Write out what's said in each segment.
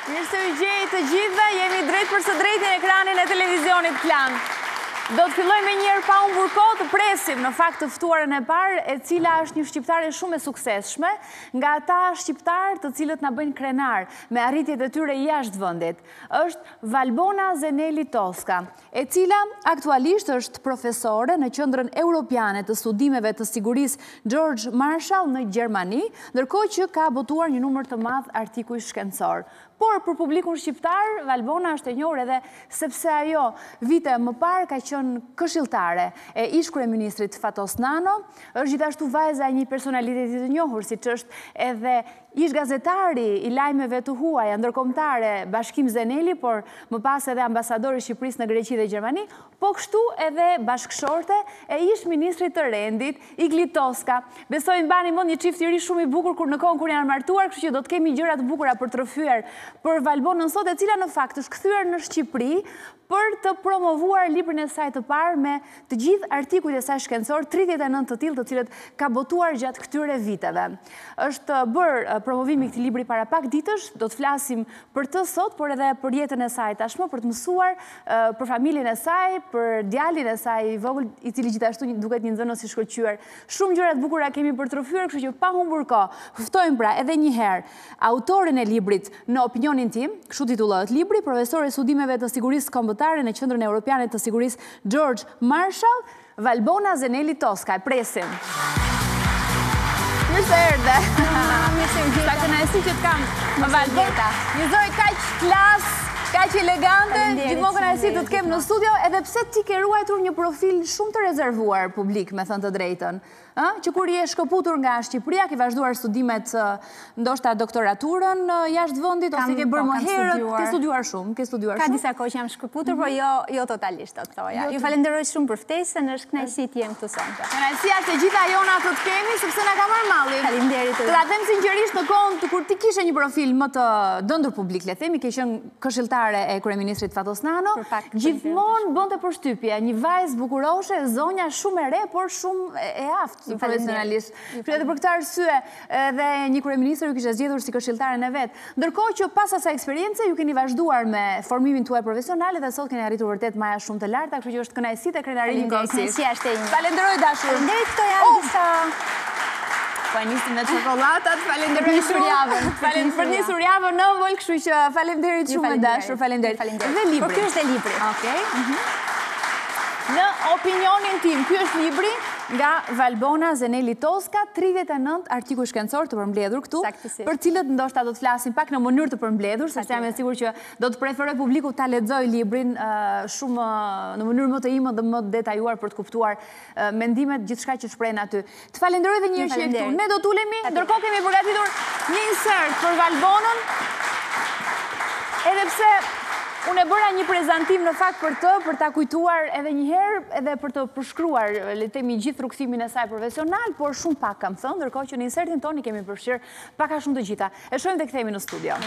Mirë se u gjej të gjithëve, jemi drejt për së drejti në ekranin e televizionit KLAN. Do të filloj me njerë pa unë burko të presim në fakt të ftuarën e parë, e cila është një shqiptare shumë e suksesshme, nga ata shqiptarë të cilët na bëjnë krenar me arritjet e tyre jashtë vendit. Është Valbona Zenelit, e cila aktualisht është profesore në Qendrën Europiane të Studimeve të Sigurisë George Marshall në Gjermani, ndërkohë që ka botuar një numër të madh artikuj shkencor. Por për publikun shqiptar, Valbona është e njohur edhe sepse ajo vite më parë ka qenë këshilltare e ish kryeministrit Fatos Nano, është gjithashtu vajza e një personaliteti të njohur, siç është edhe ish gazetari i lajmeve të huaja ndërkombëtare Bashkim Zeneli, por më pas edhe ambasadori i Shqipërisë në Greqi dhe Gjermani, po kështu edhe bashkëshorte e ish ministrit të rendit Igli Toska. Besoj mbani mend një çift i ri shumë i bukur kur në kohën kur janë martuar, kështu që do të kemi gjëra të bukura për të rrëfyer për Valbonën sot, e cila në fakt është kthyer në Shqipëri për të promovuar librin e saj të parë me të gjithë artikujt e saj shkencor, 39 të tillë të cilët ka botuar gjatë këtyre viteve. Është bërë promovimi i këtij libri para pak ditësh, do të flasim për të sot, por edhe për jetën e saj tashmë, për të mësuar për familjen e saj, për djalin e saj i vogël, i cili gjithashtu duket një nxënës i shkëlqyer. Shumë gjëra të bukura kemi për të rrëfyer, kështu që pa humbur kohë, ftojmë pra edhe një herë autorin e librit Në opinionin tim, kështu titullohet libri, profesor e studimeve të sigurisë kombëtare në Qendrën Europiane të Sigurisë George Marshall, Valbona Zenelit. E presim. Mirë se erdhe. Mirë se erdhe. Sa kënaqësi që të kam. Valbona, një zoj kaq klas, kaq elegante, gjithmonë kënaqësi të të kem në studio, edhe pse ti ke ruajtur një profil shumë të rezervuar publik, me thënë të drejtën. Që kur je shkëputur nga Shqipëria, ke vazhduar studimet, ndoshta doktoraturën jashtë vendit, ose ke bërë më herët, ke studiuar shumë, Ka disa kohë që jam shkëputur, por jo totalisht, do të thoja. Ju falenderoj shumë për ftesën, është kënaqësi të jem këtu sonte. Kënaqësia se gjitha jona të kemi, sepse na ka marrë malli. Faleminderit. Të ta them sinqerisht, në kohën kur ti kishe një profil më të dëndur publik, le themi, ke qenë këshilltare e kryeministrit Fatos Nano, gjithmonë bënte përshtypje, një vajzë bukuroshe, zonja shumë e re, por shumë e aftë profesionalisht. Edhe për këtë arsye edhe një kryeministër ju kishte zgjedhur si këshilltaren e vet. Ndërkohë që pas asaj eksperience ju keni vazhduar me formimin tuaj profesional dhe sot keni arritur vërtet maja shumë të larta, kështu që është kënaqësi të krenarinë njëkohësisht. Kënaqësia është e ime. Falenderoj dashur. Faleminderit, këto janë disa. Po nisim me çokoladat, falenderoj shumë. Për nisur javën në vol, kështu që faleminderit shumë dashur, faleminderit. Dhe libri. Por ky është libri. Okej. Në opinionin tim, ky është libri nga Valbona Zenelit, 39 artikuj shkencor të përmbledhur këtu, për cilët ndoshta do të flasim pak në mënyrë të përmbledhur, sepse jam e sigurt që do të preferoj publiku ta lexojë librin shumë në mënyrë më të ime dhe më detajuar për të kuptuar mendimet, gjithçka që shprehen aty. Të falenderoj edhe një herë që je këtu. Ne do të ulemi, ndërkohë kemi përgatitur një insert për Valbonën, edhe pse unë e bëra një prezantim në fakt për ta kujtuar edhe një herë, edhe për të përshkruar, le të themi, gjithë rrugtimin e saj profesional, por shumë pak kam thënë, ndërkohë që në insertin tonë kemi përfshirë pak a shumë të gjitha. E shohim dhe kthehemi në studio.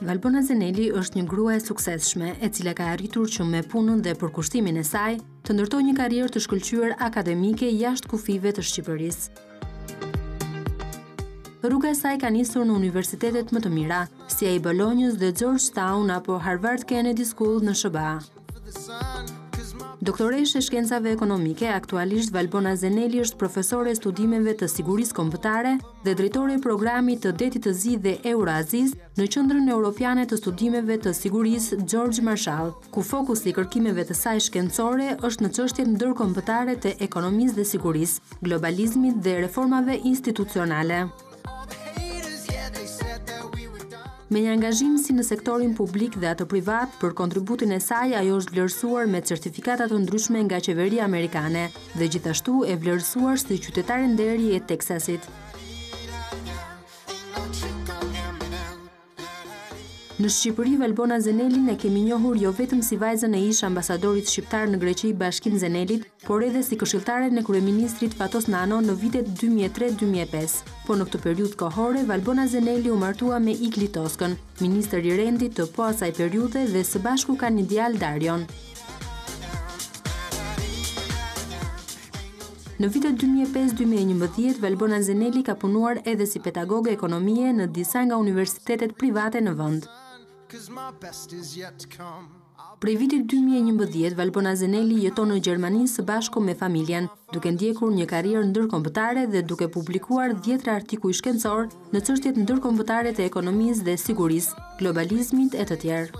Valbona Zeneli është një grua e suksesshme, e cila ka arritur që me punën dhe përkushtimin e saj të ndërtojë një karrierë të shkëlqyer akademike jashtë kufive të Shqipërisë. Rruga e saj ka nisur në universitetet më të mira, si ai Bolonjës dhe Georgetown apo Harvard Kennedy School në SBA. Doktoresh e shkencave ekonomike, aktualisht Valbona Zeneli është profesore e studimeve të sigurisë kombëtare dhe drejtore e programit të Detit të Zi dhe Euroaziz në Qendrën Europiane të Studimeve të Sigurisë George Marshall, ku fokusi i kërkimeve të saj shkencore është në çështjet ndërkombëtare të ekonomisë dhe sigurisë, globalizmit dhe reformave institucionale. Me një angazhim si në sektorin publik dhe atë privat, për kontributin e saj ajo është vlerësuar me certifikata të ndryshme nga qeveria amerikane dhe gjithashtu e vlerësuar si qytetare nderi e Teksasit. Në Shqipëri, Valbona Zenelin e kemi njohur jo vetëm si vajzën e ish ambasadorit shqiptar në Greqi Bashkim Zenelit, por edhe si këshilltaren e kryeministrit Fatos Nano në vitet 2003-2005. Po në këtë periudhë kohore, Valbona Zeneli u martua me Igli Toskën, ministër i rendit të po asaj periudhe dhe së bashku kanë një djalë Darion. Në vitet 2005-2011, Valbona Zenelit ka punuar edhe si pedagoge ekonomie në disa nga universitetet private në vend. Prej vitit 2011, Valbona Zenelit jeton në Gjermani së bashku me familjen, duke ndjekur një karrierë ndërkombëtare dhe duke publikuar 10 artikuj shkencor në çështjet ndërkombëtare të ekonomisë dhe sigurisë, globalizmit e të tjerë.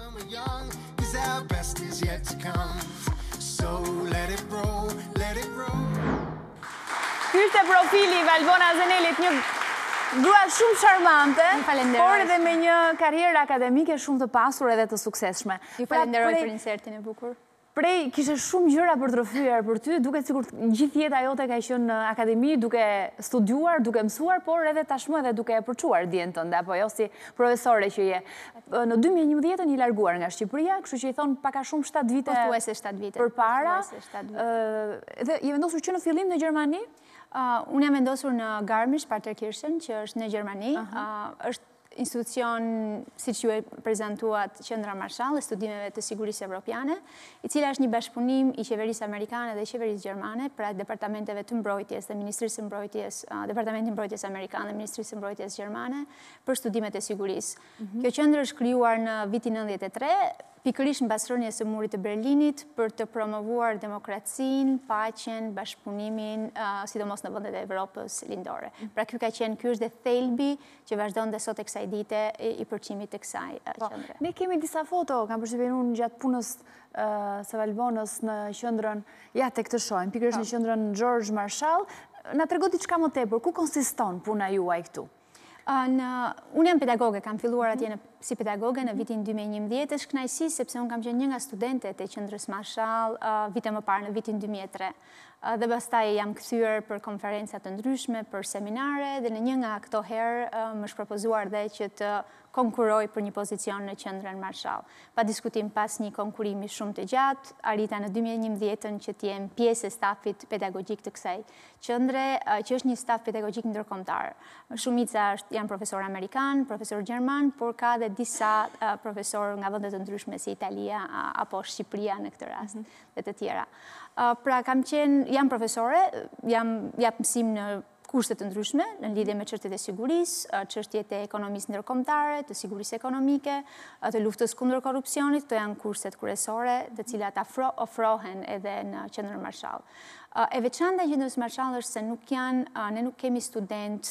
Ky ishte profili i Valbona Zenelit, një grua shumë charmante, por edhe me një karrierë akademike shumë të pasur edhe të suksesshme. Ju falenderoj për insertin e bukur. Prej, kishe shumë gjëra për të rrëfyer për ty, duke sikur gjithë jeta jote ka qenë në akademi, duke studiuar, duke mësuar, por edhe tashmë edhe duke përçuar dijen tënde, apo jo si profesore që je. Në 2011 i larguar nga Shqipëria, kështu që i thon pak a shumë 7 vite. Pothuajse 7 vite. Përpara. Dhe je vendosur që në fillim në Gjermani? Unë jam vendosur në Garmisch-Partenkirchen, që është në Gjermani. Është institucion, si që ju e prezentuat Qendra Marshall e studimeve të sigurisë evropiane, i cila është një bashkëpunim i qeverisë amerikane dhe qeverisë gjermane, pra departamenteve të mbrojtjes dhe Ministrisë mbrojtjes, Departamenti mbrojtjes amerikane dhe Ministrisë mbrojtjes gjermane për studimet e sigurisë. Kjo qendër është krijuar në vitin 93, pikërisht mbas rënies së murit të Berlinit për të promovuar demokracinë, paqen, bashkëpunimin, sidomos në vendet e Evropës lindore. Pra ky është dhe thelbi që vazhdon dhe sot e kësaj dite i përqimit të kësaj qendre. Ne kemi disa foto, kam përshtypjen unë gjatë punës së Valbonës në qendrën, ja tek të shohim, pikërisht në qendrën George Marshall. Na trego diçka më tepër, ku konsiston puna juaj këtu? Unë jam pedagoge, kam filluar atje si pedagoge në vitin 2011, është kënaqësi sepse unë kam qenë një nga studentet e qendrës Marshall vite më parë në vitin 2003. Dhe pastaj jam kthyer për konferenca të ndryshme, për seminare, dhe në një nga këto herë më është propozuar dhe që të konkuroj për një pozicion në qendrën Marshall. Pa diskutim pas një konkurimi shumë të gjatë, arrita në 2011 që të jem pjesë e stafit pedagogjik të kësaj qendre, që është një staf pedagogjik ndërkombëtar. Shumica janë profesor amerikan, profesor gjerman, por ka dhe disa profesor nga vende të ndryshme si Italia apo Shqipëria në këtë rast dhe të tjera. Pra jam profesore, jap mësim në kurse të ndryshme në lidhje me çështjet e sigurisë, çështjet e ekonomisë ndërkombëtare, të sigurisë ekonomike, të luftës kundër korrupsionit, këto janë kurset kryesore, të cilat ofrohen edhe në qendrën Marshall. E veçanta e qendrës Marshall është se ne nuk kemi studentë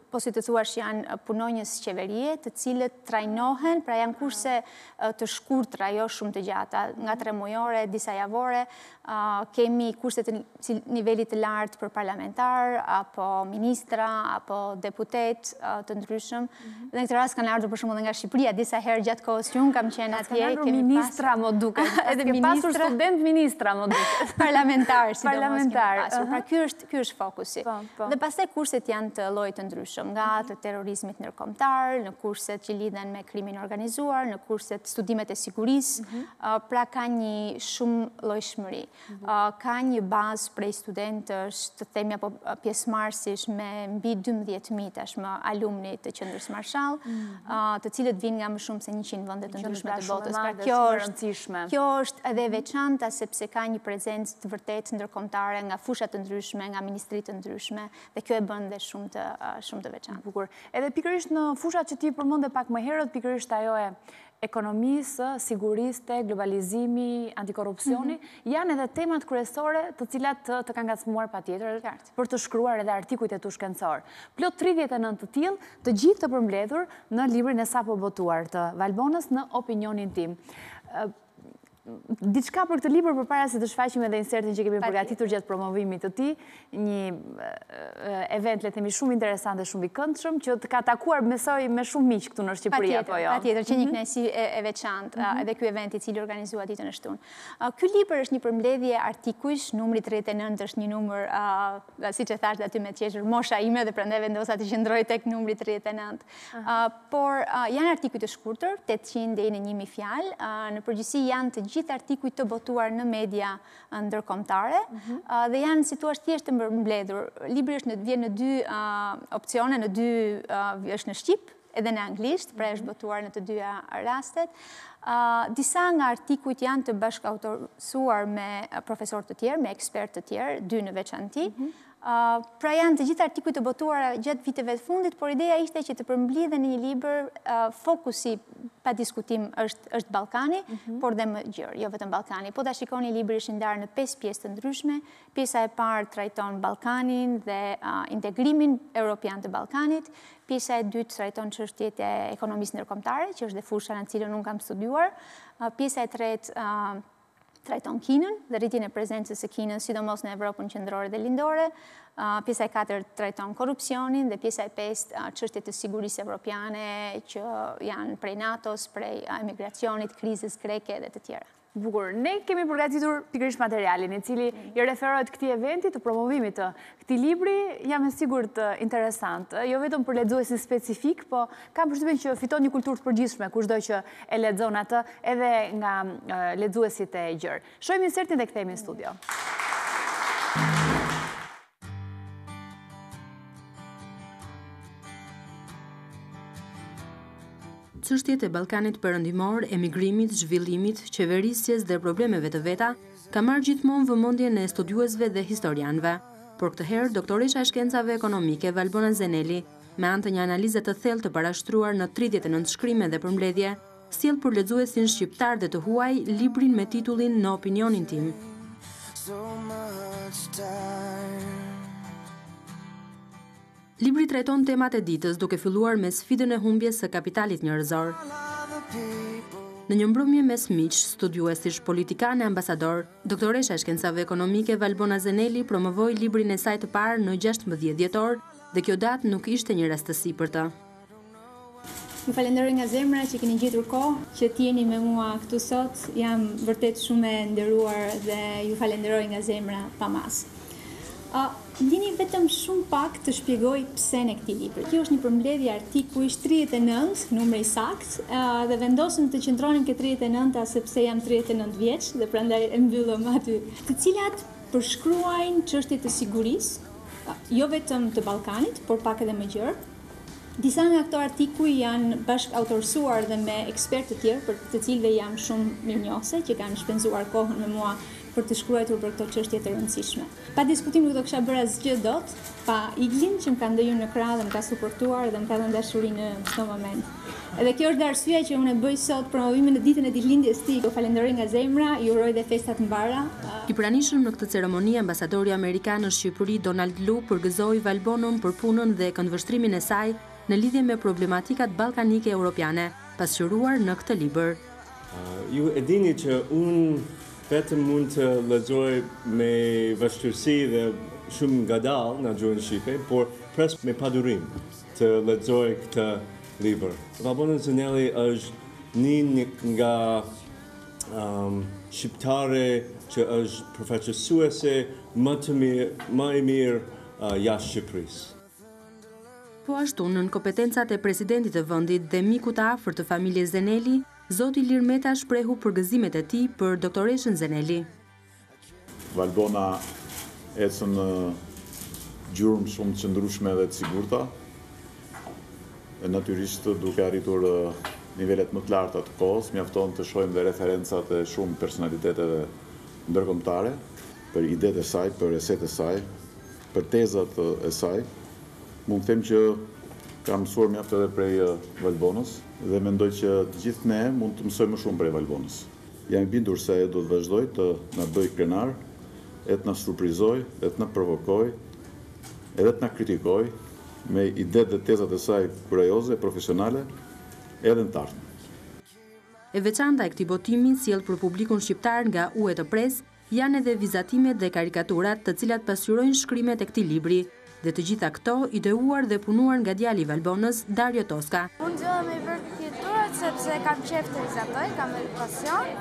po si të thuash janë punonjës qeverie, të cilët trajnohen, pra janë kurse të shkurtra, jo shumë të gjata, nga 3 mujore, disa javore, kemi kurse të nivelit të lartë për parlamentar, apo ministra, apo deputet të ndryshëm. Dhe në këtë rast kanë ardhur për shembull nga Shqipëria, disa herë gjatë kohës që unë kam qenë atje. Kanë ardhur ministra më duket. Edhe pasur student ministra më duket. Parlamentar, sidomos kemi pasur. Pra ky është fokusi. Dhe pastaj kurset janë të lloj të ndryshëm, nga të terrorizmit ndërkombëtar, në kurset që lidhen me krimin organizuar, në kurset studimet e sigurisë, pra ka një shumë llojshmëri. Ka një bazë prej studentësh, të themi apo pjesëmarrësish me mbi 12.000 tashmë alumni të qendrës Marshall, të cilët vinë nga më shumë se 100 vende të ndryshme të botës. Pra kjo është edhe veçanta sepse ka një prezencë të vërtetë ndërkombëtare nga fusha të ndryshme, nga ministri të ndryshme, dhe kjo e bën dhe shumë të veçantë. Bukur. Edhe pikërisht në fushat që ti përmende pak më herët, pikërisht ajo e ekonomisë, sigurisë, globalizimi, antikorrupsioni, janë edhe temat kryesore të cilat të kanë ngacmuar patjetër për të shkruar edhe artikujt e tu shkencor. Plot 39 të tillë, të gjithë të përmbledhur në librin e sapo botuar të Valbonës në opinionin tim. Diçka për këtë libër përpara se të shfaqim edhe insertin që kemi përgatitur gjatë promovimit të tij, një event le të themi shumë interesant dhe shumë i këndshëm që të ka takuar besoj me shumë miq këtu në Shqipëri apo jo. Patjetër, që një kënaqësi e veçantë edhe ky event i cili organizua ditën e shtunë. Ky libër është një përmbledhje artikujsh, numri 39 është një numër siç e thash aty me qeshur mosha ime dhe prandaj vendosa të qëndroj tek numri 39. Por janë artikuj të shkurtër, 800 deri në 1000 fjalë, në përgjithësi janë të gjithë artikuj të botuar në media ndërkombëtare dhe janë si thua thjesht të mbledhur. Libri vjen në 2 opsione, është në shqip edhe në anglisht, pra është botuar në të dyja rastet. Disa nga artikujt janë të bashkautorsuar me profesor të tjerë, me ekspert të tjerë, 2 në veçanti. Pra janë të gjitha artikujt të botuara gjatë viteve të fundit, por ideja ishte që të përmblidhen në një libër, fokusi pa diskutim është Ballkani, por dhe më gjërë, jo vetëm Ballkani. Po ta shikoni, libri është ndarë në 5 pjesë të ndryshme. Pjesa e parë trajton Ballkanin dhe integrimin europian të Ballkanit. Pjesa e dytë trajton çështjet e ekonomisë ndërkombëtare, që është dhe fusha në cilën unë kam studiuar. Pjesa e tretë trajton Kinën dhe rritjen e prezencës së Kinës, sidomos në Evropën qendrore dhe lindore. Pjesa e 4 trajton korrupsionin dhe pjesa e 5 çështjet e sigurisë evropiane që janë prej NATO-s, prej emigracionit, krizës greke dhe të tjera. Bukur, ne kemi përgatitur pikërisht materialin i cili i referohet këtij eventi të promovimit të këtij libri, jam e sigurt interesant, jo vetëm për lexuesin specifik, po kam përshtypjen që fiton një kulturë të përgjithshme kushdo që e lexon atë, edhe nga lexuesit e gjerë. Shohim insertin dhe kthehemi në studio. Çështjet e Ballkanit perëndimor, emigrimit, zhvillimit, qeverisjes dhe problemeve të veta ka marrë gjithmonë vëmendjen e studiuesve dhe historianëve. Por këtë herë, doktoresha e shkencave ekonomike Valbona Zenelit, me anë të një analize të thellë të parashtruar në 39 shkrime dhe përmbledhje, sjell për lexuesin shqiptar dhe të huaj librin me titullin Në opinionin tim. Libri trajton temat e ditës duke filluar me sfidën e humbjes së kapitalit njerëzor. Në një mbrëmje mes miq, studiuesish, politikanë e ambasador, doktoresha e shkencave ekonomike Valbona Zenelit promovoi librin e saj të parë në 16 dhjetor dhe kjo datë nuk ishte një rastësi për të. Ju falenderoj nga zemra që keni gjetur kohë që t'jeni me mua këtu sot. Jam vërtet shumë e nderuar dhe ju falenderoj nga zemra pa mas. Dini vetëm shumë pak të shpjegoj pse në këtij libri. Kjo është një përmbledhje artikujsh 39, numri sakt, dhe vendosëm të qëndronim ke 39 sepse jam 39 vjeç dhe prandaj e mbyllëm aty, të cilat përshkruajnë çështje të sigurisë, jo vetëm të Ballkanit, por pak edhe më gjerë. Disa nga këto artikuj janë bashkautorsuar dhe me ekspertë të tjerë, për të cilëve jam shumë mirënjohëse, që kanë shpenzuar kohën me mua për të shkruar për këto çështje të rëndësishme. Pa diskutim nuk do kisha bërë asgjë dot, pa Iglin që më ka ndëgjuar në krah dhe më ka suportuar dhe më ka dhënë dashuri në çdo moment. Edhe kjo është arsyeja që unë bëj sot promovimin në ditën e ditëlindjes tij. Ju falenderoj nga zemra, ju uroj dhe festa të mbara. I pranishëm në këtë ceremoni ambasadori amerikan në Shqipëri Donald Lu përgëzoi Valbonën për punën dhe këndvështrimin e saj në lidhje me problematikat ballkanike europiane, pasqyruar në këtë libër. Ju e dini që unë vetëm mund të lexoj me vështirësi dhe shumë ngadalë në gjuhën shqipe, por pres me padurim të lexoj këtë libër. Valbona Zenelit është një nga shqiptare që është përfaqësuese më e mirë jashtë Shqipërisë. Po ashtu, nën kompetencat e presidentit të vendit dhe miku të afërt të familjes Zenelit, Zoti Ilir Meta shprehu përgëzimet e tij për doktoreshën Zenelit. Valbona ecën në gjurmë shumë të qëndrueshme dhe të sigurta, e natyrisht duke arritur nivelet më të larta të kohës, mjafton të shohim dhe referencat e shumë personaliteteve ndërkombëtare për idetë e saj, për esetë e saj, për tezat e saj. Mund të them që kam mësuar mjaft edhe prej Valbonës dhe mendoj që të gjithë ne mund të mësojmë më shumë prej Valbonës. Jam i bindur se do të vazhdoj të na bëj krenar, e të na surprizoj, e të na provokoj, edhe të na kritikoj me idetë dhe tezat e saj kurajoze, profesionale, edhe në të ardhmen. E veçanta e këtij botimi sjell për publikun shqiptar nga uje të pres janë edhe vizatimet dhe karikaturat të cilat pasqyrojnë shkrimet e këtij libri, dhe të gjitha këto ideuar dhe punuar nga djali i Valbonës, Dario Tosca. Unë gjëllë me i bërë dhjetorat sepse kam qef të rizatoj, kam e pasion.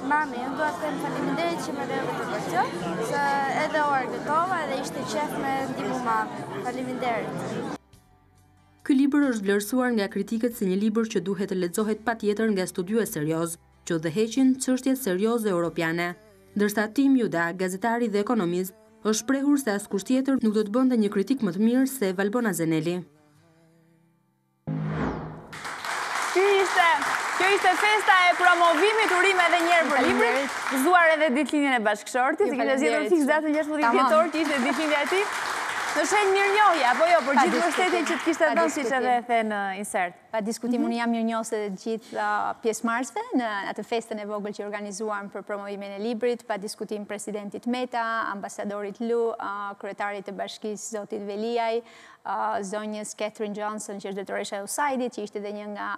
Mami, unë duhet të them faleminderit që më leve të bërë kjo, se edhe u argëtova edhe ishte qef me ndihmu mami. Faleminderit. Ky libër është vlerësuar nga kritikët si një libër që duhet të lexohet patjetër nga studiues serioz, që udhëheqin çështjet serioze europiane. Ndërsa Tim Juda, gazetari dhe ekonomist, është shprehur se askush tjetër nuk do të bënte një kritik më të mirë se Valbona Zenelit. ishte festa e promovimit, urim edhe njerë për librit, gëzuar edhe ditëlindjen e bashkëshortit, si kishte zgjedhur fiks datën 16 dhjetor, që ishte ditëlindja e tij. Në shenjë mirënjohje, apo jo, për gjithë mbështetjen që të kishte dhënë, siç edhe e the në insert. Pa diskutim, unë jam mirënjohëse të gjithë pjesëmarrësve në atë festën e vogël që organizuam për promovimin e librit, pa diskutim presidentit Meta, ambasadorit Lu, kryetarit të bashkisë zotit Veliaj, zonjës Catherine Johnson, që është drejtoresha e USAID-it, që ishte dhe një nga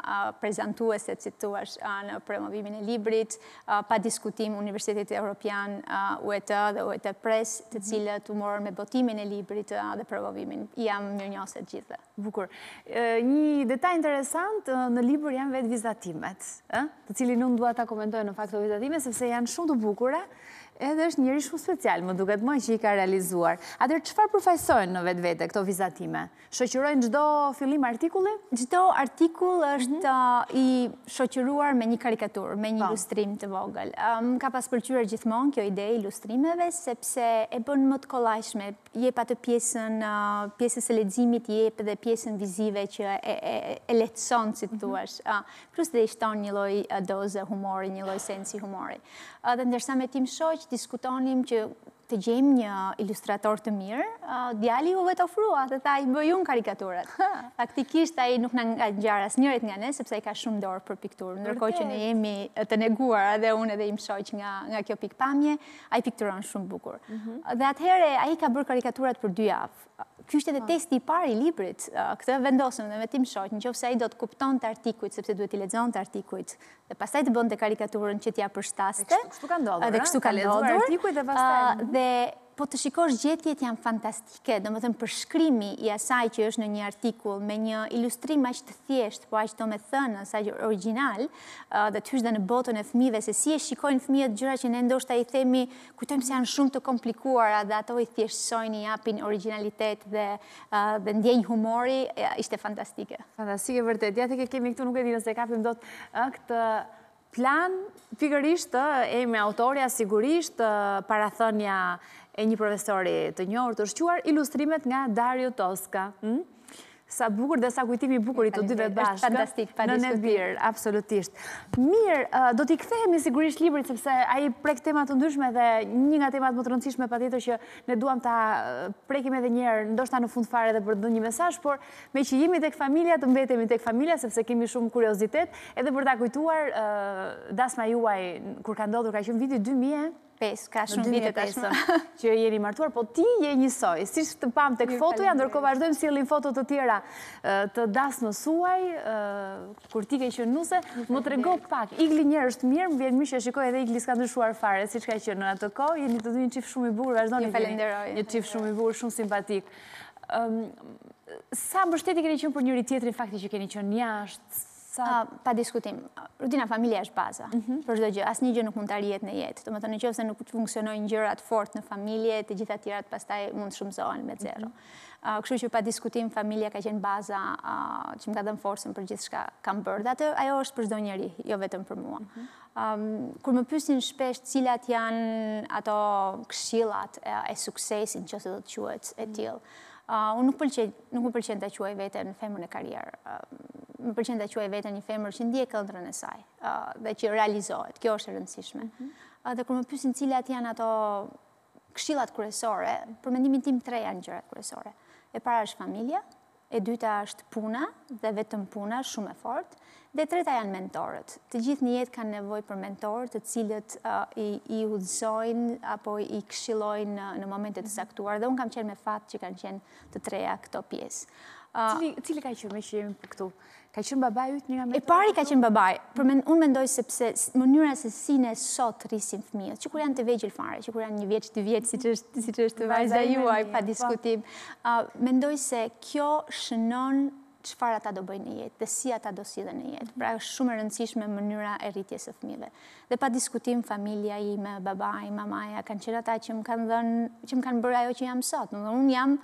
prezantueset, si thua, në promovimin e librit, pa diskutim Universitetit Evropian UET dhe UET Press, të cilët u morën me botimin e librit dhe promovimin. Jam mirënjohëse të gjithë. Bukur. Një detaj interesant në libër janë vetë vizatimet, të cilin unë dua ta komentoj në fakt të vizatime, sepse janë shumë të bukura, edhe është njëri shumë special, më duket më që i ka realizuar. Atëherë, çfarë përfaqësojnë në vetvete këto vizatime? Shoqërojnë çdo fillim artikulli? Çdo artikull është i shoqëruar me një karikaturë, me një ilustrim të vogël. Më ka pas pëlqyer gjithmonë kjo ide e ilustrimeve, sepse e bën më të kollajshme, jep atë pjesës së leximit, jep edhe pjesën vizive që e lehtëson, si thua. Plus dhe i shton një lloj doze humori, një lloj sensi humori. Dhe ndërsa me tim shoq diskutonim që të gjejmë një ilustrator të mirë, djali u vetë ofrua, dhe tha, i bëj unë karikaturat. Faktikisht, ai nuk na ngjar asnjërit nga ne, sepse ai ka shumë dorë për pikturë, ndërkohë që ne jemi të neguar, edhe unë edhe im shoq nga kjo pikpamje, ai pikturon shumë bukur. Dhe atëherë ai ka bërë karikaturat për 2 javë. Ky ishte edhe testi i parë i librit. Këtë vendosëm dhe me tim shoq, nëse ai do të kuptonte artikujt, sepse duhet i lexonte artikujt, dhe pastaj të bënte karikaturën që t'ia përshtaste. Kështu ka ndodhur. Dhe kështu ka ndodhur. Artikujt dhe pastaj. Dhe po të shikosh gjetjet janë fantastike, domethënë përshkrimi i asaj që është në një artikull me një ilustrim aq të thjeshtë, po aq domethënë sa origjinal, dhe të hysh dhe në botën e fëmijëve se si e shikojnë fëmijët gjëra që ne ndoshta i themi, kujtojmë se janë shumë të komplikuara dhe ato i thjeshtësojnë, i japin origjinalitet dhe ndjenjë humori, ishte fantastike. Fantastike vërtet. Ja tek e kemi këtu, nuk e di nëse e kapim dot këtë plan, pikërisht emri autoria, sigurisht parathënia e një profesori të njohur të shquar, ilustrimet nga Dario Tosca. Sa bukur dhe sa kujtimi bukur i të dyve bashkë. Është fantastik, pa diskutim. Në Netbir, absolutisht. Mirë, do t'i kthehemi sigurisht librit, sepse ai prek tema të ndryshme dhe një nga temat më të rëndësishme patjetër që ne duam ta prekim edhe një herë, ndoshta në fund fare edhe për të dhënë një mesazh, por me që jemi tek familja, të mbetemi tek familja, sepse kemi shumë kuriozitet, edhe për ta kujtuar dasma juaj kur ka ndodhur, ka qenë viti 2005, ka shumë vite tashmë që jeni martuar, po ti je njësoj, siç të pam tek fotoja, ndërkohë vazhdojmë sjellin foto të tjera të dasmës suaj, kur ti ke qenë nuse, më trego pak, Igli njerë është mirë, më vjen mirë që shikoj edhe Igli s'ka ndryshuar fare, siç ka qenë në atë kohë, jeni të dy një çift shumë i bukur, vazhdoni një çift shumë i bukur, shumë simpatik. Sa mbështetje keni qenë për njëri tjetrin, fakti që keni qenë jashtë? Pa diskutim. Rudina, familja është baza. Për çdo gjë, asnjë gjë nuk mund të arrihet në jetë. Domethënë, nëse nuk funksionojnë gjërat fort në familje, të gjitha tjerat pastaj mund të shumësohen me zero. Kështu që pa diskutim, familja ka qenë baza që më ka dhënë forcën për gjithçka kam bërë. Dhe ajo është për çdo njeri, jo vetëm për mua. Kur më pyesin shpesh cilat janë ato këshillat e suksesit, nëse do të quhet e tillë, unë nuk më pëlqen ta quaj veten në femër në karrierë. Më pëlqen ta quaj veten një femër që ndjek ëndrrën e saj dhe që realizohet. Kjo është e rëndësishme. Dhe kur më pyesin cilat janë ato këshillat kryesore, për mendimin tim 3 janë gjërat kryesore. E para është familja, e dyta është puna dhe vetëm puna, shumë e fortë, dhe e treta janë mentorët. Të gjithë në jetë kanë nevojë për mentorë, të cilët i udhëzojnë apo i këshillojnë në momente të saktuara, dhe unë kam qenë me fat që kanë qenë të treja këto pjesë. Cili ka qenë me që jemi këtu? Ka qenë babai yt një nga mentorët? E pari ka qenë babai. Unë mendoj sepse mënyra se si ne sot rrisim fëmijët, që kur janë të vegjël fare, që kur janë 1 vjeç, 2 vjeç, siç është vajza juaj, pa diskutim, mendoj se kjo shënon çfarë ata do bëjnë në jetë dhe si ata do sillen në jetë. Pra është shumë e rëndësishme mënyra e rritjes së fëmijëve. Dhe pa diskutim familja ime, babai, mamaja kanë qenë ata që më kanë bërë ajo që jam sot. Unë jam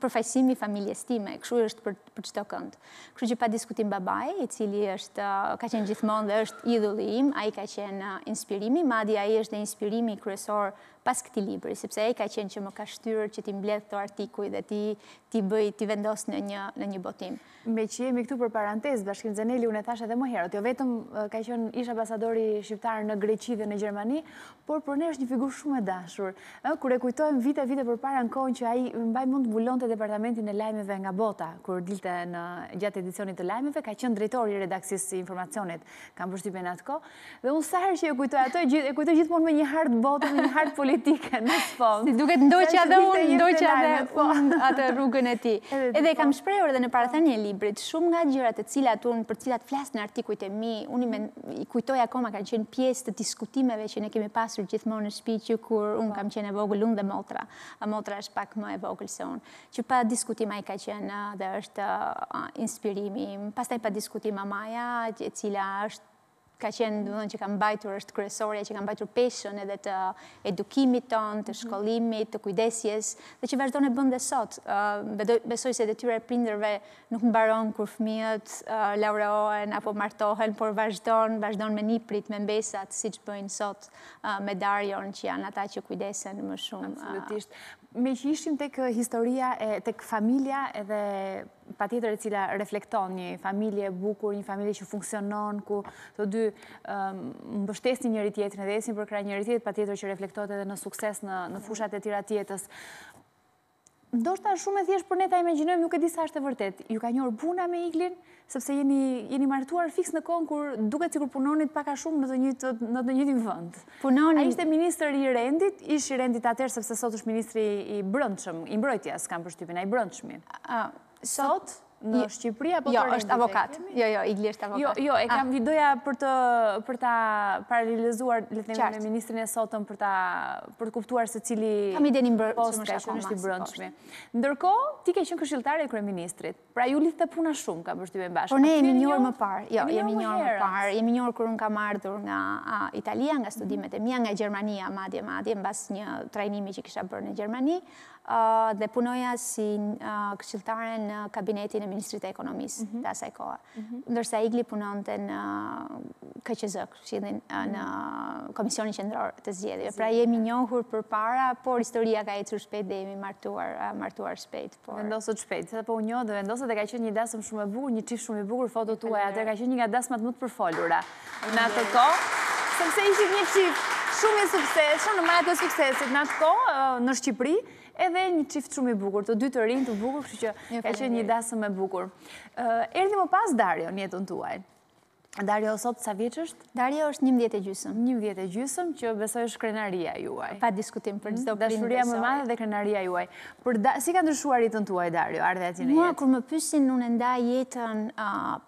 përfaqësimi i familjes time, kështu është për çdo kënd. Kështu që pa diskutim babai, i cili ka qenë gjithmonë dhe është idulli im, ai ka qenë inspirimi, madje ai është dhe inspirimi kryesor pas këtij libri, sepse ai ka qenë që më ka shtyrë që ti mbledh këto artikuj dhe ti vendos në një botim. Me që jemi këtu për parantezë, Bashkim Zeneli, unë e thash edhe më herët, jo vetëm ka qenë ish ambasadori shqiptar në Greqi dhe në Gjermani, por për ne është një figurë shumë e dashur. Kur e kujtojmë vite përpara në kohën që ai mbaj mund mbulonte departamentin e lajmeve nga bota, kur dilte në gjatë edicionit të lajmeve, ka qenë drejtori i redaksisë së informacionit, kam përshtypjen atë kohë, dhe unë sa herë që e kujtoj ato, e kujtoj gjithmonë me një hartë botë, me një hartë politike në sfond. Si duket ndoqja dhe unë atë rrugën e tij. Edhe kam shprehur edhe në parathënie e librit, shumë nga gjërat për cilat flas në artikujt e mi, unë i kujtoj akoma kanë qenë pjesë të diskutimeve që ne kemi pasur gjithmonë në shtëpi kur unë kam qenë e vogël, unë dhe motra. Motra është pak më e vogël se unë. Që pa diskutim ai ka qenë dhe është inspirimi. Pastaj pa diskutim Maja, e cila ka qenë që ka mbajtur, është kryesorja që ka mbajtur peshën edhe të edukimit ton, të shkollimit, të kujdesjes, dhe që vazhdon e bën dhe sot. Besoj se detyra e prindërve nuk mbaron kur fëmijët laureohen apo martohen, por vazhdon me niprit, me mbesat, siç bëjnë sot me Darion, që janë ata që kujdesen më shumë. Absolutisht. Me që ishim tek historia, tek familja edhe patjetër e cila reflekton një familje bukur, një familje që funksionon, ku të dy mbështesin njëri tjetrin dhe esin për krah njëri tjetrit, patjetër që reflektohet edhe në sukses në fushat e tjera të jetës. Ndoshta shumë e thjesht për ne ta imagjinojmë, nuk e di sa është e vërtet. Ju ka njohur puna me Iglin, sepse jeni martuar fiks në kohën kur duket sikur punonit pak a shumë në të njëjtin vend. Ai ishte ministër i rendit, ish i rendit atëherë sepse sot është ministri i brendshëm, i mbrojtjes, kam përshtypjen, ai brendshmi. Sot në Shqipëri apo jo, është avokat. Jo, Igli është avokat. Jo, e kam doja për ta paralelizuar, le të themi, me ministrin e sotëm për të kuptuar se cili post ka qenë është i brendshmi. Ndërkohë, ti ke qenë këshilltare e kryeministrit. Pra ju lidhte puna shumë, kam përshtypjen bashkë. Por ne jemi njohur më parë. Jo, jemi njohur më parë. Jemi njohur kur unë kam ardhur nga Italia, nga studimet e mia, nga Gjermania, madje mbas një trajnimi që kisha bërë në Gjermani, dhe punoja si këshilltare në kabinetin e Ministrit e Ekonomisë të asaj kohe. Ndërsa Igli punonte në KQZ, në Komisionin Qendror të Zgjedhjeve. Pra jemi njohur përpara, por historia ka ecur shpejt dhe jemi martuar shpejt. Vendosët shpejt, sepse po u njoh dhe vendosët dhe ka qenë një dasëm shumë e bukur, një çift shumë i bukur, fotot tuaja atë ka qenë një nga dasmat më të përfolura në atë kohë, sepse ishit një çift shumë i suksesshëm në marrë të suksesit në atë kohë në Shqipëri, edhe një çift shumë i bukur, të dy të rinj të bukur, kështu që ka qenë një dasëm e bukur. Erdhi më pas Dario në jetën tuaj. Dario sot sa vjeç është? Dario është 11 e gjysmë. 11 e gjysmë, që besoj është krenaria juaj. Pa diskutim për çdo prind. Dashuria më e madhe dhe krenaria juaj. Si ka ndryshuar jetën tuaj, Dario, ardha e tij në jetë? Mua kur më pyesin, unë ndaj jetën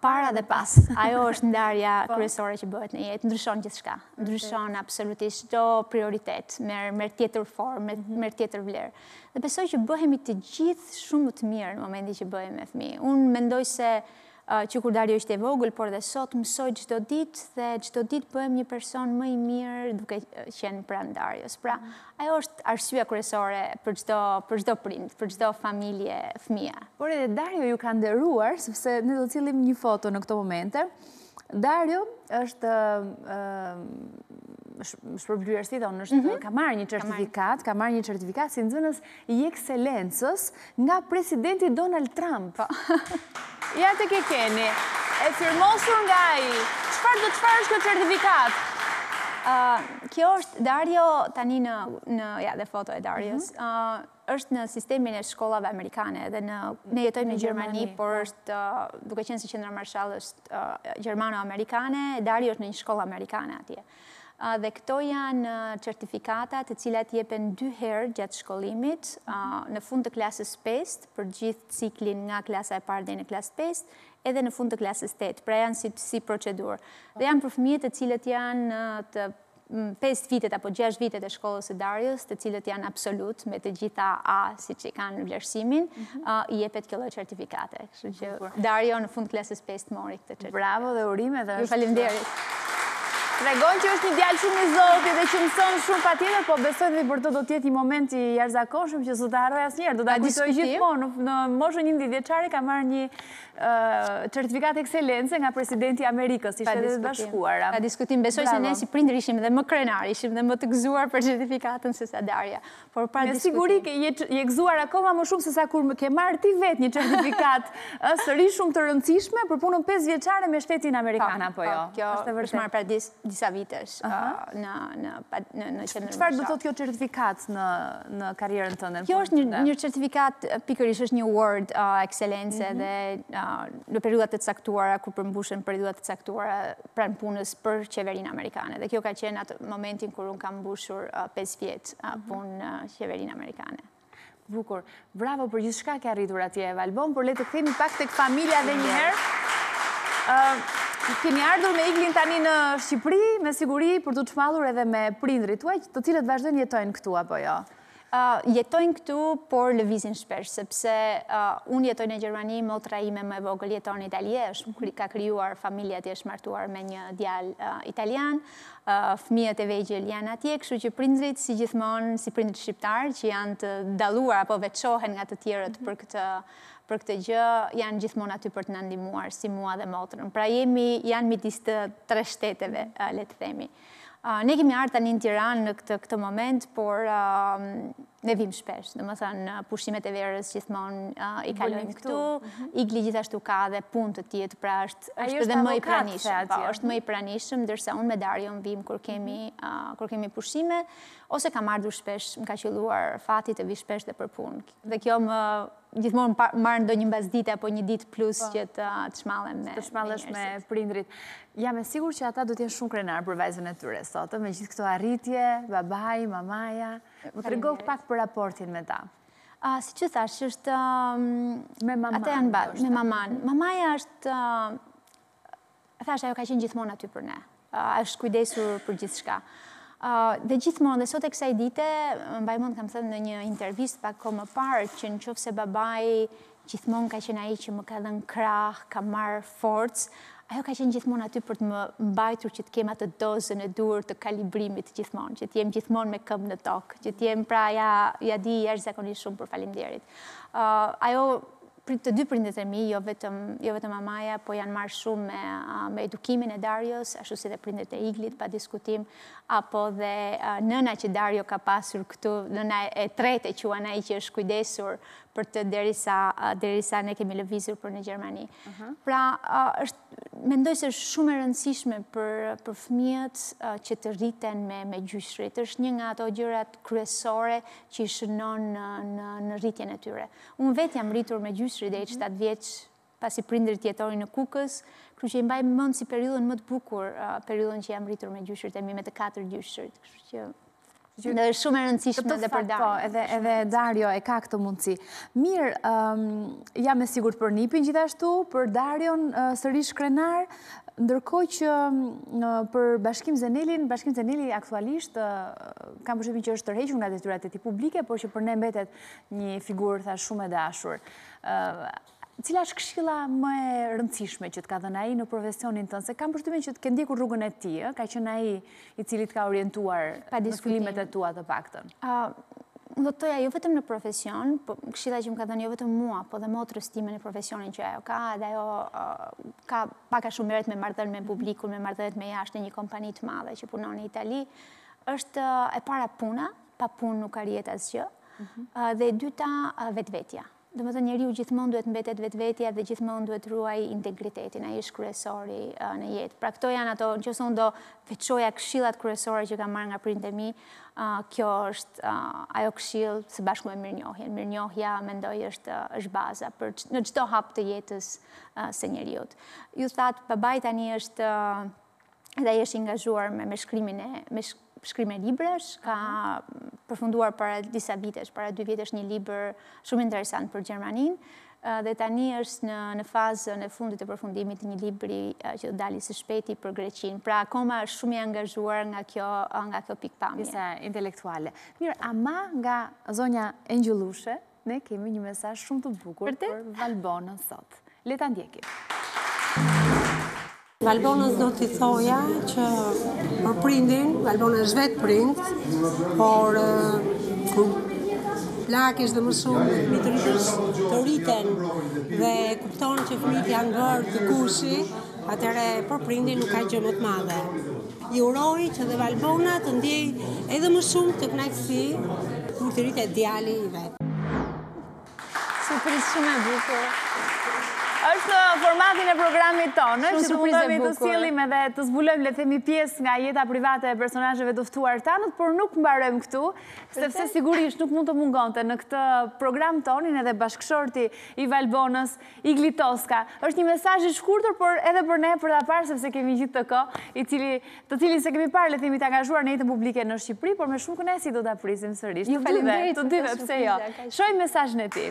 para dhe pas. Ajo është ndarja kryesore që bëhet në jetë. Ndryshon gjithçka. Ndryshon absolutisht çdo prioritet, merr tjetër formë, merr tjetër vlerë. Dhe besoj që bëhemi të gjithë shumë më të mirë në momentin që bëhemi me fëmijë. Unë mendoj se që kur Dario ishte vogël, por dhe sot mësoj çdo ditë dhe çdo ditë bëhem një person më i mirë duke qenë pranë Darios. Pra, ajo është arsyeja kryesore për çdo prind, për çdo familje fëmia. Por edhe Dario ju ka nderuar, sepse ne do të cillim një foto në këto momente. Dario është shpërblyer si thonë, ka marrë një certifikat si nxënës i ekselencës nga presidenti Donald Trump. Ja të ke keni, e firmosur nga ai. Çfarë është kjo certifikat? Kjo është Dario tani dhe foto e Darios. Është në sistemin e shkollave amerikane dhe ne jetojmë në Gjermani, por është duke qenë se qendra Marshall është gjermano-amerikane, Dario është në një shkollë amerikane atje. Dhe këto janë certifikata të cilat jepen 2 herë gjatë shkollimit, në fund të klasës 5, për gjithë ciklin nga klasa e parë deri në klasë 5, edhe në fund të klasës 8, pra janë si procedurë. Dhe janë për fëmijët të cilët janë të 5 vitet apo 6 vitet e shkollës së Darios, të cilët janë absolut, me të gjitha A, si që kanë vlerësimin, i jepet kjo lloj certifikate. Kështu që Dario në fund klasës 5 mori këtë certifikat. Bravo dhe urime. Ju faleminderit. Tregon që është një djalë shumë i Zotit dhe që mëson shumë patjetër, po besoj dhe për të do të jetë një moment i jashtëzakonshëm që s'do ta harroj asnjëherë. Do ta kujtoj gjithmonë. Në moshën 11 vjeçare ka marrë një certifikat ekscelence nga presidenti i Amerikës, i Shtetet Bashkuara. Pa diskutim, besoj se ne si prindër ishim dhe më krenar, ishim dhe më të gëzuar për certifikatën se sa Darja. Me siguri je gëzuar akoma më shumë se sa kur ke marrë ti vetë një certifikat sërish shumë të rëndësishme për punën 5 vjeçare me shtetin amerikan, apo jo? Kjo është marrë për disa vitesh në qendrën. Çfarë do thotë kjo certifikat në karrierën tënde? Kjo është një certifikat, pikërisht është një award ekscelence dhe në periudat të caktuara, kur përmbushen periudat të caktuara pranë punës për qeverinë amerikane. Dhe kjo ka qenë atë momentin kur unë kam mbushur 5 vjetë punë në qeverinë amerikane. Bukur. Bravo për gjithë shka ke arritur atje, Valbon, por le të kthehemi pak tek familja dhe njëherë. Keni ardhur me iglin tani në Shqipëri, me siguri për të çmallur edhe me prindrit tuaj, të cilët vazhdojnë jetojnë këtu apo jo? Jetojnë këtu, por lëvizin shpesh, sepse unë jetoj në Gjermani, motra ime më e vogël jeton në Itali, ka krijuar familja atje, është martuar me një djalë italian, fëmijët e vegjël janë atje, kështu që prindrit si gjithmonë, si prindrit shqiptar, që janë të dalluar apo veçohen nga të tjerët për këtë gjë, janë gjithmonë aty për të na ndihmuar, si mua dhe motrën. Pra janë midis të 3 shteteve, le të themi. Ne kemi ardhur tani në Tiranë në këtë moment, por ne vim shpesh. Domethënë, pushimet e verës gjithmonë i kalojmë këtu. Igli gjithashtu ka dhe punë të tjetër, pra është edhe më i pranishëm. Po, është më i pranishëm, ndërsa unë me Darion vim kur kemi pushime, ose kam ardhur shpesh, më ka qelluar fati të vi shpesh dhe për punë. Dhe kjo më gjithmonë marrë ndonjë mbasdite apo një ditë plus që të shmallem me të shmallesh me prindrit. Jam e sigurt që ata do të jenë shumë krenar për vajzën e tyre sot, me gjithë këto arritje, babai, mamaja. Më tregoh pak për raportin me ta. Si që thash, është me maman. Ata janë bashkë, me maman. Mamaja është, thash, ajo ka qenë gjithmonë aty për ne. Është kujdesur për gjithçka. Dhe gjithmonë, dhe sot e kësaj dite, mbajmon kam thënë në një intervistë pak kohë më parë, që nëse babai gjithmonë ka qenë ai që më ka dhënë krah, ka marrë forcë, ajo ka qenë gjithmonë aty për të më mbajtur që të kem atë dozën e duhur të kalibrimit gjithmonë, që të jem gjithmonë me këmbë në tokë, që të jem pra ja di jashtëzakonisht shumë për faleminderit. Ajo të dy prindërit e mi, jo vetëm mamaja, po janë marrë shumë me edukimin e Darios, ashtu si dhe prindërit e Iglit, pa diskutim, apo dhe nëna që Dario ka pasur këtu, nëna e tretë e quan ai që është kujdesur për të derisa ne kemi lëvizur për në Gjermani. Pra, mendoj se është shumë e rëndësishme për fëmijët që të rriten me gjyshrit. Është një nga ato gjërat kryesore që i shënon në rritjen e tyre. Unë vetë jam rritur me gjyshrit deri 7 vjeç, pasi prindërit jetonin në Kukës, kështu që i mbaj mend si periudhën më të bukur, periudhën që jam rritur me gjyshrit e mi, me të 4 gjyshrit. Kështu që dhe është shumë e rëndësishme dhe për Dario. Edhe Dario e ka këtë mundësi. Mirë, jam e sigurt për Nipin gjithashtu, për Darion sërish krenar, ndërkohë që për Bashkim Zenelin, Bashkim Zeneli aktualisht kam përshtypjen që është tërhequr nga detyrat e tij publike, por që për ne mbetet një figurë thash shumë e dashur. Cila është këshilla më e rëndësishme që të ka dhënë ai në profesionin tënd? Se kam përshtypjen që të ke ndjekur rrugën e tij, ka qenë ai i cili të ka orientuar në fillimet e tua të paktën. Unë do të thoja jo vetëm në profesion, po këshilla që më ka dhënë jo vetëm mua, po dhe motrës time në profesionin që ajo ka, dhe ajo ka pak a shumë merret me marrëdhënie me publikun, me marrëdhëniet me jashtë në një kompani të madhe që punon në Itali, është e para puna, pa punë nuk arrit asgjë, dhe e dyta vetvetja. Domethënë njeriu gjithmonë duhet mbetet vetvetja dhe gjithmonë duhet ruaj integritetin, ai është kryesori në jetë. Pra këto janë ato, nëse unë do veçoja këshillat kryesore që kam marrë nga prindërit e mi, kjo është ajo këshill së bashku me mirënjohjen. Mirënjohja mendoj është baza për në çdo hap të jetës së njeriu. Ju thatë babai tani është dhe ai është ingazhuar me shkrimin e librash, ka përfunduar para disa vitesh, para 2 vitesh një libër shumë interesant për Gjermaninë, dhe tani është në fazën e fundit të përfundimit të një libri që do dali së shpejti për Greqinë. Pra akoma është shumë i angazhuar nga kjo pikpamje. Disa intelektuale. Mirë, ama nga zonja Engjullushe, ne kemi një mesazh shumë të bukur për Valbonën sot. Le ta ndjekim. Valbonës do t'i thoja që për prindin, Valbona është vetë prind, por kur plakesh dhe më shumë fëmijë të rritës të rriten dhe kupton që fëmijët janë bërë të kushi, atëherë për prindin nuk ka gjë më të madhe. I uroj që dhe Valbona të ndjej edhe më shumë të kënaqësi kur të rritet djali i vet. Surprizë shumë e bukur. Është formatin e programit tonë, që të mundohemi të sjellim edhe të zbulojmë, le të themi, pjesë nga jeta private e personazheve të ftuar tanët, por nuk mbarojmë këtu, sepse sigurisht nuk mund të mungonte në këtë program tonin edhe bashkëshorti i Valbonës, Igli Toska. Është një mesazh i shkurtër, por edhe për ne për ta parë, sepse kemi gjithë të kohë, të cilin se kemi parë, le të themi, të angazhuar në jetën publike në Shqipëri, por me shumë kënaqësi do ta prisim sërish. Të dyve, pse jo. Shohim mesazhin e tij.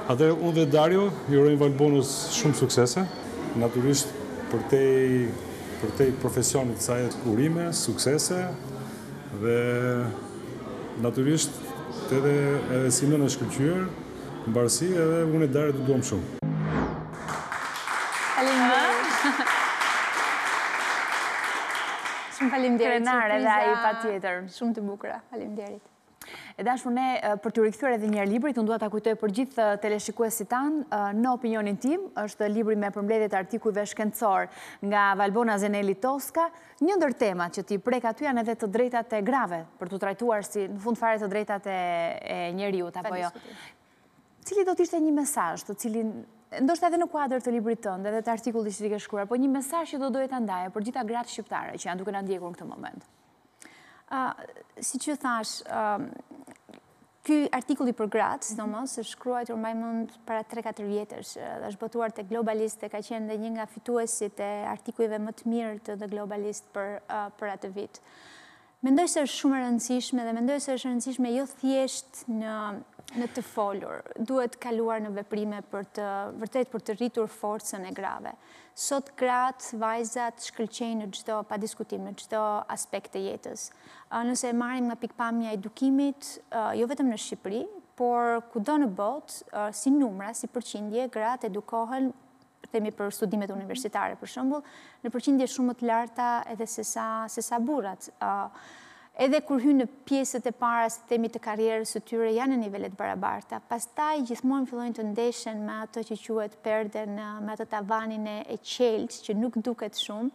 Atëherë, unë dhe Dario i urojmë Valbonës shumë suksese, natyrisht përtej profesionit të saj urime, suksese dhe natyrisht edhe si nënë e shkëlqyer, mbarësi edhe unë e Dario të duam shumë. Shumë faleminderit. Krenare dhe ai patjetër. Shumë të bukura. Faleminderit. E dashur, ne për të rikthyer edhe një herë librit, unë dua ta kujtoj për gjithë teleshikuesit tanë, Në opinionin tim, është libri me përmbledhje të artikujve shkencor nga Valbona Zenelit Toska. Një ndër temat që ti prek aty janë edhe të drejtat e grave, për të trajtuar si në fund fare të drejtat e njeriut, apo jo. Cili do të ishte një mesazh, të cilin ndoshta edhe në kuadër të librit tënd, edhe të artikullit që ti ke shkruar, po një mesazh që do doje ta ndaje për gjitha gratë shqiptare që janë duke na ndjekur në këtë moment. Si që thash, ky artikulli për gratë, sidomos, është shkruar mbaj mend para 3-4 vjetësh, dhe është botuar te Globalist, ka qenë dhe një nga fituesit e artikujve më të mirë të The Globalist për atë vit. Mendoj se është shumë e rëndësishme dhe mendoj se është e rëndësishme jo thjesht në të folur, duhet kaluar në veprime vërtet për të rritur forcën e grave. Sot gratë, vajzat shkëlqejnë në çdo, pa diskutim, në çdo aspekt të jetës. Nëse e marrim nga pikpamja e edukimit, jo vetëm në Shqipëri, por kudo në botë, si numra, si përqindje, gratë edukohen, themi për studimet universitare për shembull, në përqindje shumë më të larta edhe se sa burrat. Edhe kur hyn në pjesët e para së themi të karrierës së tyre janë në nivelet barabarta. Pastaj gjithmonë fillojnë të ndeshen me ato që quhet perden, me ato tavanin e qelt që nuk duket shumë,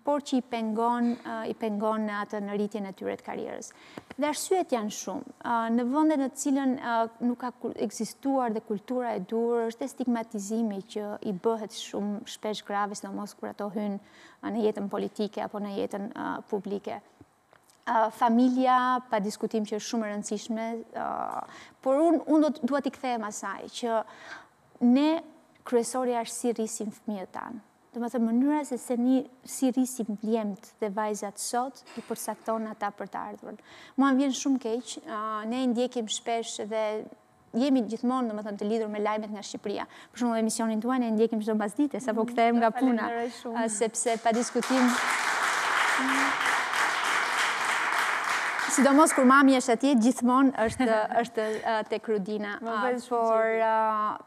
por që i pengon atë në rritjen e tyre të karrierës. Dhe arsyet janë shumë. Në vende në të cilën nuk ka ekzistuar dhe kultura e dur, është stigmatizimi që i bëhet shumë shpesh grave, sidomos kur ato hyn në jetën politike apo në jetën publike. Familja, pa diskutim që është shumë e rëndësishme, por unë duhet i kthehem asaj, që ne kryesorja është si rrisim fëmijët tanë. Do të thënë mënyra se si rrisim djemtë dhe vajzat sot, i përcakton ata për të ardhurën. Mua më vjen shumë keq, ne ndjekim shpesh dhe jemi gjithmonë, domethënë, të lidhur me lajmet nga Shqipëria. Për shembull, emisionin tuaj ne ndjekim çdo mbasdite, sapo kthehem nga puna, sepse pa diskutim sidomos kur mami është atje, gjithmonë është tek Rudina. Por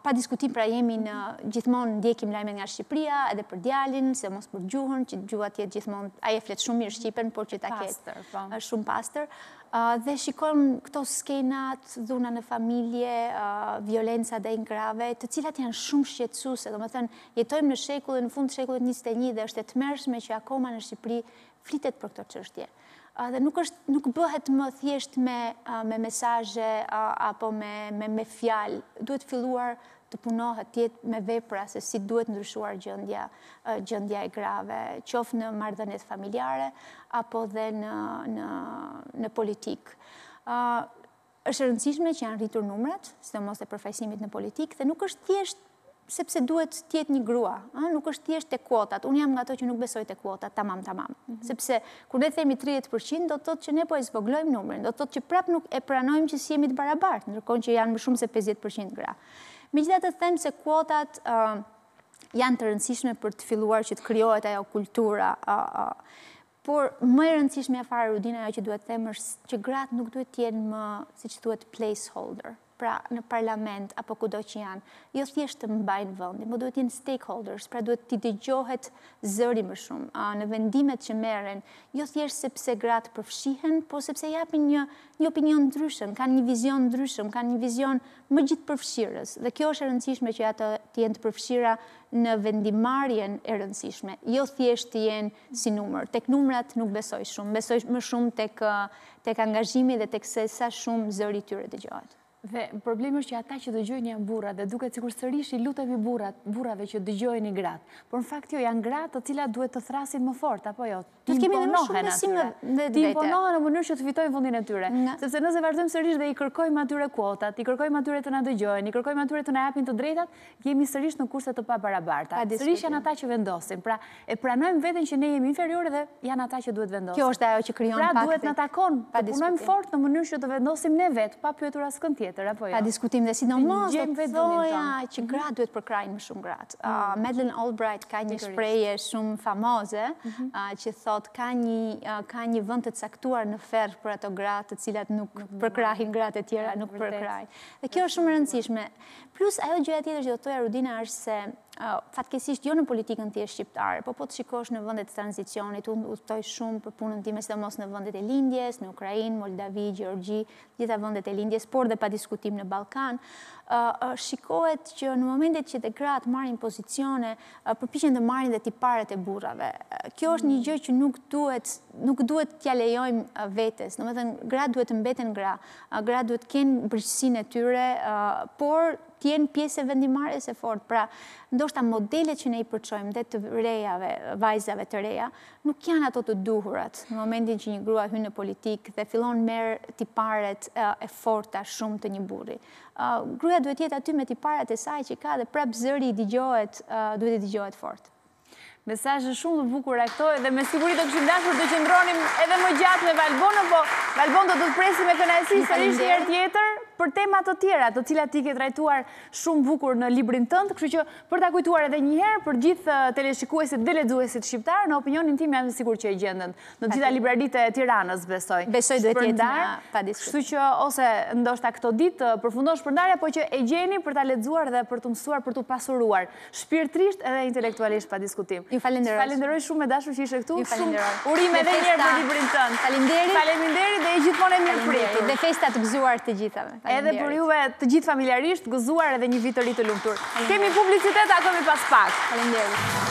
pa diskutim pra jemi gjithmonë ndjekim lajmet nga Shqipëria, edhe për djalin, sidomos për gjuhën, që gjuha tjetë gjithmonë, ai e flet shumë mirë shqipen, por që ta ketë është shumë pastër. Dhe shikojmë këto skenat, dhuna në familje, violenca dhe grave, të cilat janë shumë shqetësuese. Domethënë, jetojmë në fund të shekullit 21 dhe është e tmerrshme që akoma në Shqipëri flitet për këto çështje. Dhe nuk bëhet më thjesht me mesazhe apo me fjalë. Duhet filluar të punohet tjetë me vepra se si duhet ndryshuar gjendja e grave, qoftë në marrëdhëniet familjare apo dhe në politikë. Është e rëndësishme që janë rritur numrat, sidomos e përfaqësimit në politikë, dhe nuk është thjesht sepse duhet të jetë një grua, nuk është thjesht te kuotat. Unë jam nga ato që nuk besoj te kuotat, tamam. Sepse kur ne themi 30%, do të thotë që ne po e zvoglojmë numrin, do të thotë që prapë nuk e pranojmë që si jemi të barabartë, ndërkohë që janë më shumë se 50% gra. Megjithatë them se kuotat janë të rëndësishme për të filluar që të krijohet ajo kultura, por më e rëndësishme e fare Rudina, ajo që duhet them është që gratë nuk duhet të jenë më, siç thuhet, placeholder pra në parlament apo kudo që janë, jo thjesht të mbajnë vendin, por duhet jenë stakeholders, pra duhet t'i dëgjohet zëri më shumë në vendimet që merren, jo thjesht sepse gratë përfshihen, por sepse japin një opinion ndryshëm, kanë një vizion ndryshëm, kanë një vizion më gjithë përfshirës. Dhe kjo është e rëndësishme që ato të jenë të përfshira në vendimarrjen e rëndësishme, jo thjesht të jenë si numër. Tek numrat nuk besoj shumë, besoj më shumë tek angazhimi dhe tek se sa shumë zëri tyre dëgjohet. Dhe problemi është që ata që dëgjojnë janë burra dhe duket sikur sërish I lutemi burrave që dëgjojnë I gratë. Por në fakt jo janë gratë të cilat duhet të thrasin më fort, apo jo? Ti imponohen atyre. Ti imponohen në mënyrë që të fitojnë vendin e tyre. Sepse nëse vazhdojmë sërish dhe I kërkojmë atyre kuotat, I kërkojmë atyre të na dëgjojnë, I kërkojmë atyre të na japin të drejtat, jemi sërish në kurse të pabarabarta. Sërish janë ata që vendosin. Pra e pranojmë veten që ne jemi inferiore dhe janë ata që duhet vendosin. Kjo është ajo që krijon Pra duhet na takon, të punojmë fort në mënyrë që të vendosim ne vetë, pa pyetur askën tjetër. Pa diskutim dhe sidomos do të thoja që gratë duhet përkrajnë më shumë gratë. Madeleine Albright ka një shprehje shumë famoze që thot ka një vend të caktuar në ferr për ato gratë të cilat nuk përkrahin gratë e tjera nuk përkrajnë. Dhe kjo është shumë e rëndësishme. Plus ajo gjëja tjetër që do të thoja Rudina është se fatkesisht jo në politikën thjesht shqiptare, po të shikosh në vendet të tranzicionit, unë udhtoj shumë për punën time, sidomos në vendet e lindjes, në Ukrainë, Moldavi, Gjeorgji, gjitha vendet e lindjes, por dhe pa diskutim në Ballkan, shikohet që në momentet që të gratë marrin pozicione, përpiqen të marrin dhe tiparet e burrave. Kjo është një gjë që nuk duhet t'ja lejojmë vetes. Domethënë, gratë duhet të mbeten gra, gratë duhet të kenë brëqësinë e tyre, por t'jenë pjesë e vendimarrjes e fortë. Pra, ndoshta modelet që ne I përçojmë dhe të rejave, vajzave të reja, nuk janë ato të duhurat në momentin që një grua hyn në politikë dhe fillon merr tiparet e forta shumë të një burri. Gruaja duhet jetë aty me tiparet e saj që ka dhe prap zëri I dëgjohet, duhet I dëgjohet fort. Mesazhe shumë të bukura këto dhe me siguri do kishim dashur të qëndronim edhe më gjatë me Valbonën, po Valbonë do të presim me kënaqësi sërish një herë tjetër për tema të tjera, të cilat ti ke trajtuar shumë bukur në librin tënd, kështu që për ta kujtuar edhe një herë për gjithë teleshikuesit dhe lexuesit shqiptar, në opinionin tim jam I sigurt që e gjendën në të gjitha libraritë e Tiranës, besoj. Besoj duhet të jetë pa diskutim. Kështu që ose ndoshta këto ditë përfundon shpërndarja, po që e gjeni për ta lexuar dhe për të mësuar, për të pasuruar shpirtërisht edhe intelektualisht pa diskutim. Ju falenderoj. Falenderoj shumë me dashur që ishe këtu. Ju falenderoj. Urime edhe një herë për librin tënd. Faleminderit dhe gjithmonë e mirë pritur. Dhe festa të gëzuar të gjithave. Edhe për juve të gjithë familjarisht, gëzuar edhe një vit të ri të lumtur. Kemi publicitet, a kemi pas pak. Faleminderit.